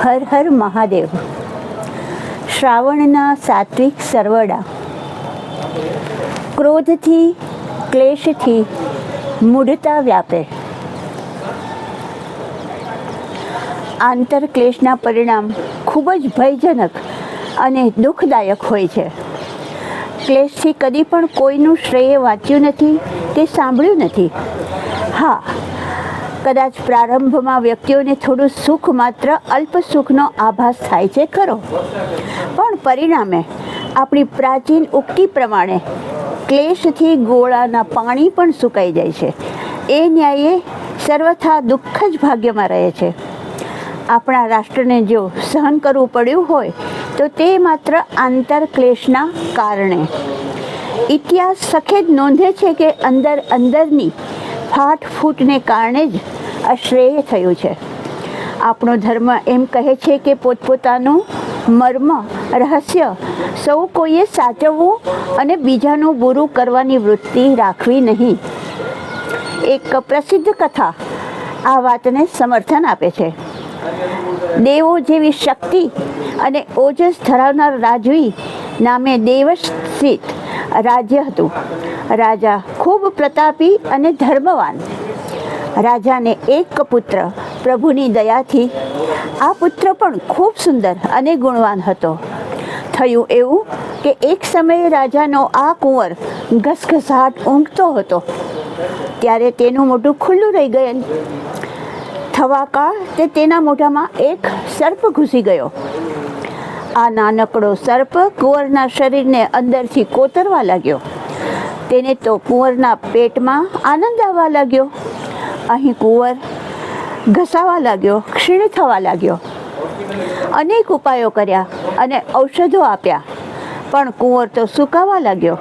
હર હર મહાદેવ. શ્રાવણના સાત્વિક સરવડા. ક્રોધથી ક્લેશથી મૂઢતા વ્યાપે. આંતરક્લેશના પરિણામ ખૂબ જ ભયજનક અને દુઃખદાયક હોય છે. ક્લેશથી કદી પણ કોઈનું શ્રેય વાંચ્યું નથી કે સાંભળ્યું નથી. હા, કદાચ પ્રારંભમાં વ્યક્તિઓને થોડું સુખ, માત્ર અલ્પ સુખનો આભાસ થાય છે ખરો, પણ પરિણામે આપણી પ્રાચીન ઉક્તિ પ્રમાણે ક્લેશથી ગોળાના પાણી પણ સુકાઈ જાય છે. એ ન્યાયે સર્વથા દુઃખ જ ભાગ્યમાં રહે છે. આપણા રાષ્ટ્રને જો સહન કરવું પડ્યું હોય તો તે માત્ર આંતરક્લેશના કારણે. ઇતિહાસ સખેદ નોંધે છે કે અંદરની ફાટફૂટને કારણે જ અશ્રેય થયું છે. આપણો ધર્મ એમ કહે છે કે પોતપોતાનું મર્મ રહસ્ય સૌ કોઈએ સાચવવું અને બીજાનું બુરું કરવાની વૃત્તિ રાખવી નહીં. એક પ્રસિદ્ધ કથા આ વાતને સમર્થન આપે છે. દેવો જેવી શક્તિ અને ઓજસ ધરાવનાર રાજવી નામે દેવસ્થિત રાજ્ય હતું. રાજા ખૂબ પ્રતાપી અને ધર્મવાન. રાજાને એક પુત્ર. પ્રભુની દયાથી આ પુત્ર પણ ખૂબ સુંદર અને ગુણવાન હતો. થયું એવું કે એક સમયે રાજાનો આ કુંવર ઘસઘસાટ ઊંઘતો હતો ત્યારે તેનું મોઢું ખુલ્લું રહી ગયું. થવાકાળ તે તેના મોઢામાં એક સર્પ ઘૂસી ગયો. આ નાનકડો સર્પ કુંવરના શરીરને અંદરથી કોતરવા લાગ્યો. તેને તો કુંવરના પેટમાં આનંદ આવવા લાગ્યો. અહીં કુંવર ઘસાવા લાગ્યો, ક્ષીણ થવા લાગ્યો. અનેક ઉપાયો કર્યા અને ઔષધો આપ્યા, પણ કુંવર તો સુકાવા લાગ્યો.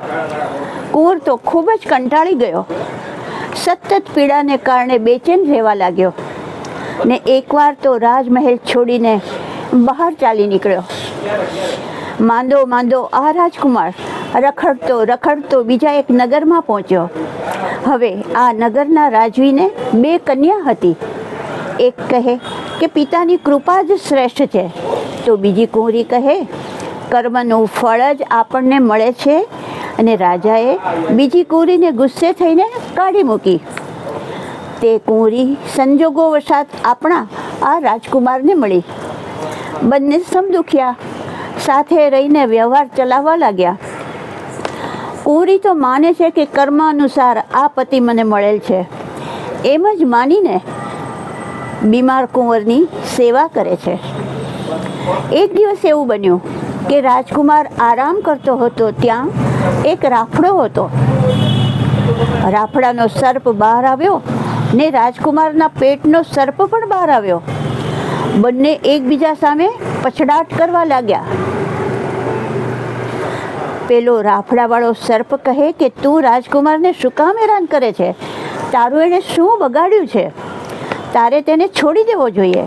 કુંવર તો ખૂબ જ કંટાળી ગયો. સતત પીડાને કારણે બેચેન રહેવા લાગ્યો ને એકવાર તો રાજમહેલ છોડીને બહાર ચાલી નીકળ્યો. માંદો આ રાજકુમાર રખડતો બીજા એક નગરમાં પહોંચ્યો. હવે આ નગરના રાજવીને 2 કન્યા હતી. એક કહે કે પિતાની કૃપા જ શ્રેષ્ઠ છે, તો બીજી કુંવરી કહે કર્મનું ફળ જ આપણને મળે છે. અને રાજાએ બીજી કુંવરીને ગુસ્સે થઈને કાઢી મૂકી. તે કુંવરી સંજોગો વશાત આપણા આ રાજકુમારને મળી. બંને સમદુખ્યા સાથે રહીને વ્યવહાર ચલાવવા લાગ્યા. કુંવરી તો માને છે કે કર્મ અનુસાર આ પતિ મને મળેલ છે, એમ જ માનીને બીમાર કુંવરની સેવા કરે છે. એક દિવસ એવું બન્યું કે રાજકુમાર આરામ કરતો હતો ત્યાં એક રાફડો હતો. રાફડાનો સર્પ બહાર આવ્યો ને રાજકુમારના પેટનો સર્પ પણ બહાર આવ્યો. બંને એકબીજા સામે પછડાટ કરવા લાગ્યા. પેલો રાફડાવાળો સર્પ કહે કે તું રાજકુમારને શું કામ હેરાન કરે છે? તારું એણે શું બગાડ્યું છે? તારે તેને છોડી દેવો જોઈએ.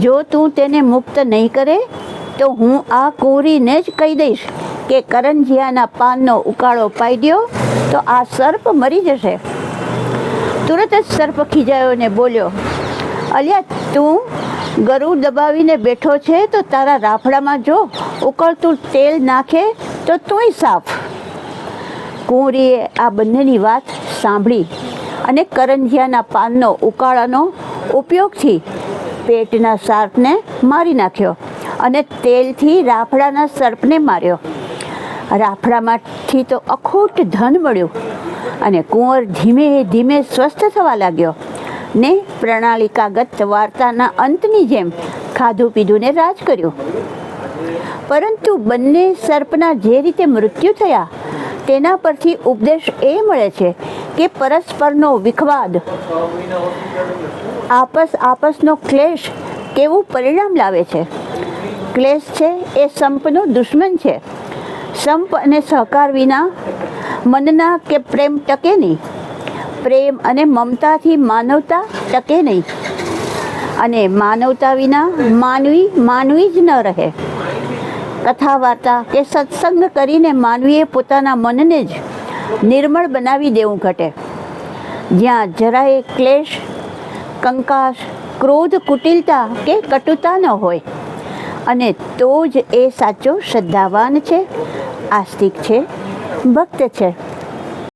જો તું તેને મુક્ત નહીં કરે તો હું આ કુંવરીને જ કહી દઈશ કે કરંજિયાના પાનનો ઉકાળો પાઈ દ્યો તો આ સર્પ મરી જશે. તુરત જ સર્પ ખીજાયો ને બોલ્યો, અલ્યા તું ગળું દબાવીને બેઠો છે તો તારા રાફડામાં જો ઉકળતું તેલ નાખે તો તોય સાફ. કુંવરીએ આ બંનેની વાત સાંભળી અને કરંજિયાના પાનનો ઉકાળાનો ઉપયોગથી પેટના સર્પને મારી નાખ્યો અને તેલથી રાફડાના સર્પને માર્યો. રાફડામાંથી તો અખૂટ ધન મળ્યું અને કુંવર ધીમે ધીમે સ્વસ્થ થવા લાગ્યો ને પ્રણાલિકાગત વાર્તાના અંતની જેમ ખાધું પીધું ને રાજ કર્યું. પરંતુ બંને સર્પના જે રીતે મૃત્યુ થયા તેના પરથી ઉપદેશ એ મળે છે કે પરસ્પરનો વિખવાદ, આપસનો ક્લેશ કેવું પરિણામ લાવે છે. ક્લેશ છે એ સંપનો દુશ્મન છે. સંપ અને સહકાર વિના મનના કે પ્રેમ ટકે નહીં. પ્રેમ અને મમતાથી માનવતા ટકે નહીં અને માનવતા વિના માનવી જ ન રહે. કથા વાર્તા કે સત્સંગ કરીને માનવીએ પોતાના મનને જ નિર્મળ બનાવી દેવું ઘટે. જ્યાં જરાય ક્લેશ, કંકાસ, ક્રોધ, કુટિલતા કે કટુતા ન હોય. અને તો જ એ સાચો શ્રદ્ધાવાન છે, આસ્તિક છે, ભક્ત છે.